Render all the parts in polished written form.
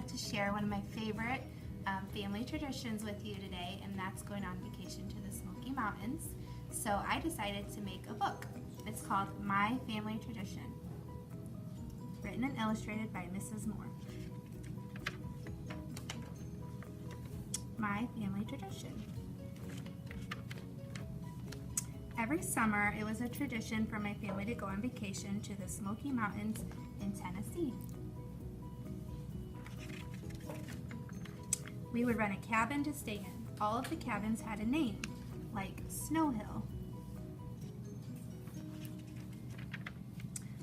like to share one of my favorite family traditions with you today, and that's going on vacation to the Smoky Mountains. So I decided to make a book. It's called My Family Tradition, written and illustrated by Mrs. Moore. My Family Tradition. Every summer, it was a tradition for my family to go on vacation to the Smoky Mountains in Tennessee. We would rent a cabin to stay in. All of the cabins had a name, like Snow Hill.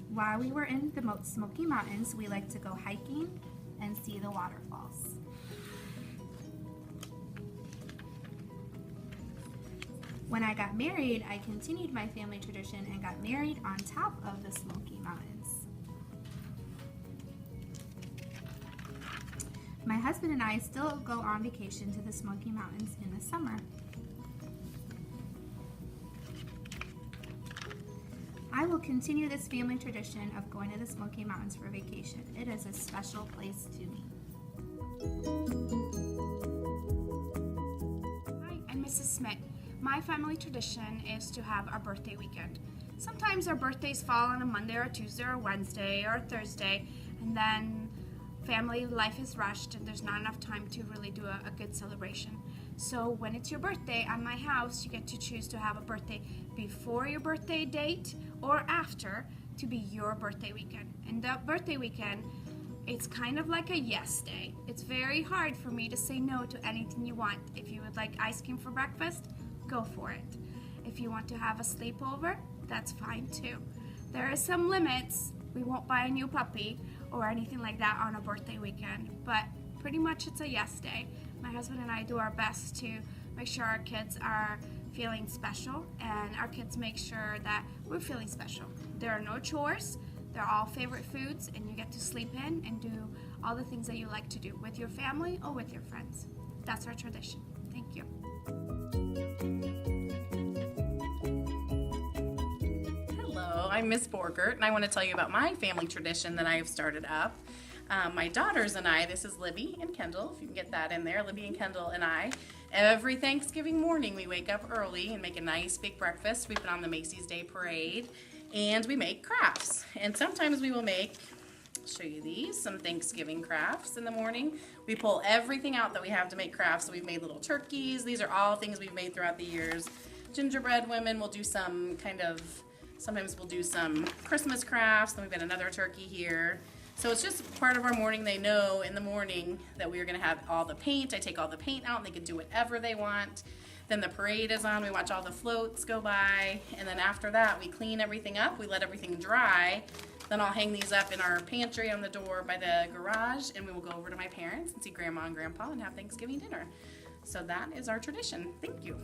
While we were in the Smoky Mountains, we liked to go hiking and see the waterfalls. When I got married, I continued my family tradition and got married on top of the Smoky Mountains. My husband and I still go on vacation to the Smoky Mountains in the summer. I will continue this family tradition of going to the Smoky Mountains for vacation. It is a special place to me. Hi, I'm Mrs. Smith. My family tradition is to have our birthday weekend. Sometimes our birthdays fall on a Monday or a Tuesday or a Wednesday or a Thursday, and then family life is rushed and there's not enough time to really do a good celebration. So when it's your birthday at my house, you get to choose to have a birthday before your birthday date or after to be your birthday weekend. And that birthday weekend, it's kind of like a yes day. It's very hard for me to say no to anything you want. If you would like ice cream for breakfast, go for it. If you want to have a sleepover, that's fine too. There are some limits. We won't buy a new puppy or anything like that on a birthday weekend, but pretty much it's a yes day. My husband and I do our best to make sure our kids are feeling special, and our kids make sure that we're feeling special. There are no chores. They're all favorite foods, and you get to sleep in and do all the things that you like to do with your family or with your friends. That's our tradition. Thank you. Hello, I'm Miss Borgert, and I want to tell you about my family tradition that I have started up. My daughters and I, this is Libby and Kendall, if you can get that in there, Libby and Kendall and I, every Thanksgiving morning we wake up early and make a nice big breakfast. We put on the Macy's Day Parade, and we make crafts. And sometimes we will make, I'll show you these, some Thanksgiving crafts in the morning. We pull everything out that we have to make crafts. So we've made little turkeys. These are all things we've made throughout the years. Gingerbread women will do some sometimes we'll do some Christmas crafts. Then we've got another turkey here. So it's just part of our morning. They know in the morning that we are going to have all the paint. I take all the paint out and they can do whatever they want. Then the parade is on. We watch all the floats go by. And then after that, we clean everything up. We let everything dry. Then I'll hang these up in our pantry on the door by the garage, and we will go over to my parents and see Grandma and Grandpa and have Thanksgiving dinner. So that is our tradition. Thank you.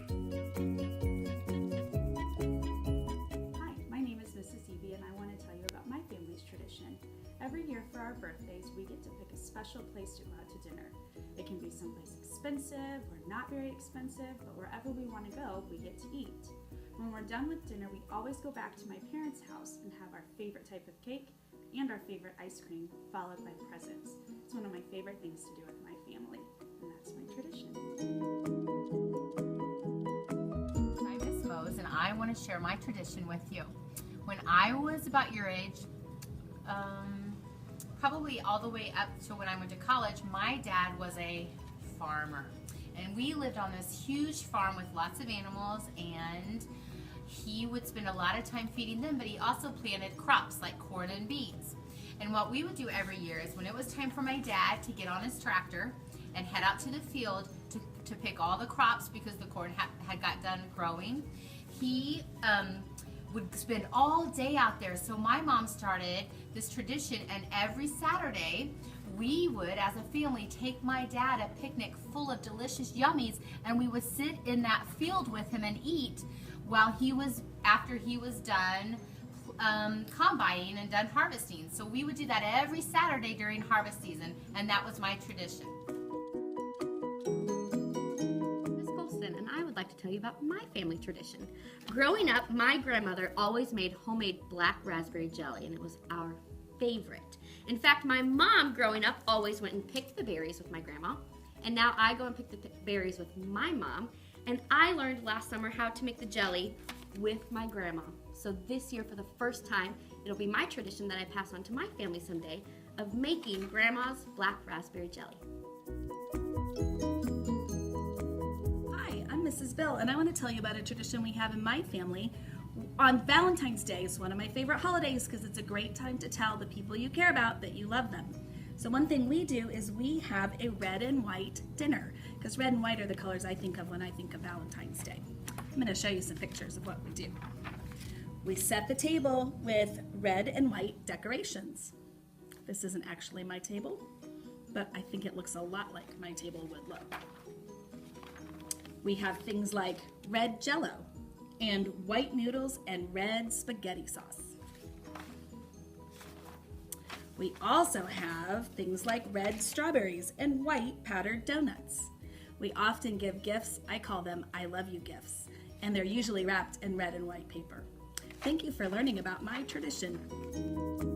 Every year for our birthdays, we get to pick a special place to go out to dinner. It can be someplace expensive or not very expensive, but wherever we want to go, we get to eat. When we're done with dinner, we always go back to my parents' house and have our favorite type of cake and our favorite ice cream, followed by presents. It's one of my favorite things to do with my family, and that's my tradition. I'm Miss Mose, and I want to share my tradition with you. When I was about your age, probably all the way up to when I went to college, my dad was a farmer. And we lived on this huge farm with lots of animals, and he would spend a lot of time feeding them, but he also planted crops like corn and beans. And what we would do every year is when it was time for my dad to get on his tractor and head out to the field to pick all the crops because the corn had got done growing, he would spend all day out there. So my mom started this tradition, and every Saturday we would, as a family, take my dad a picnic full of delicious yummies, and we would sit in that field with him and eat after he was done combining and done harvesting. So we would do that every Saturday during harvest season, and that was my tradition. And I would like to tell you about my family tradition. Growing up, my grandmother always made homemade black raspberry jelly, and it was our favorite. In fact, my mom growing up always went and picked the berries with my grandma, and now I go and pick the berries with my mom, and I learned last summer how to make the jelly with my grandma. So this year, for the first time, it'll be my tradition that I pass on to my family someday of making Grandma's black raspberry jelly. Hi, I'm Mrs. Bill, and I want to tell you about a tradition we have in my family. On Valentine's Day is one of my favorite holidays because it's a great time to tell the people you care about that you love them. So one thing we do is we have a red and white dinner, because red and white are the colors I think of when I think of Valentine's Day. I'm going to show you some pictures of what we do. We set the table with red and white decorations. This isn't actually my table, but I think it looks a lot like my table would look. We have things like red Jell-O and white noodles and red spaghetti sauce. We also have things like red strawberries and white powdered donuts. We often give gifts, I call them I love you gifts, and they're usually wrapped in red and white paper. Thank you for learning about my tradition.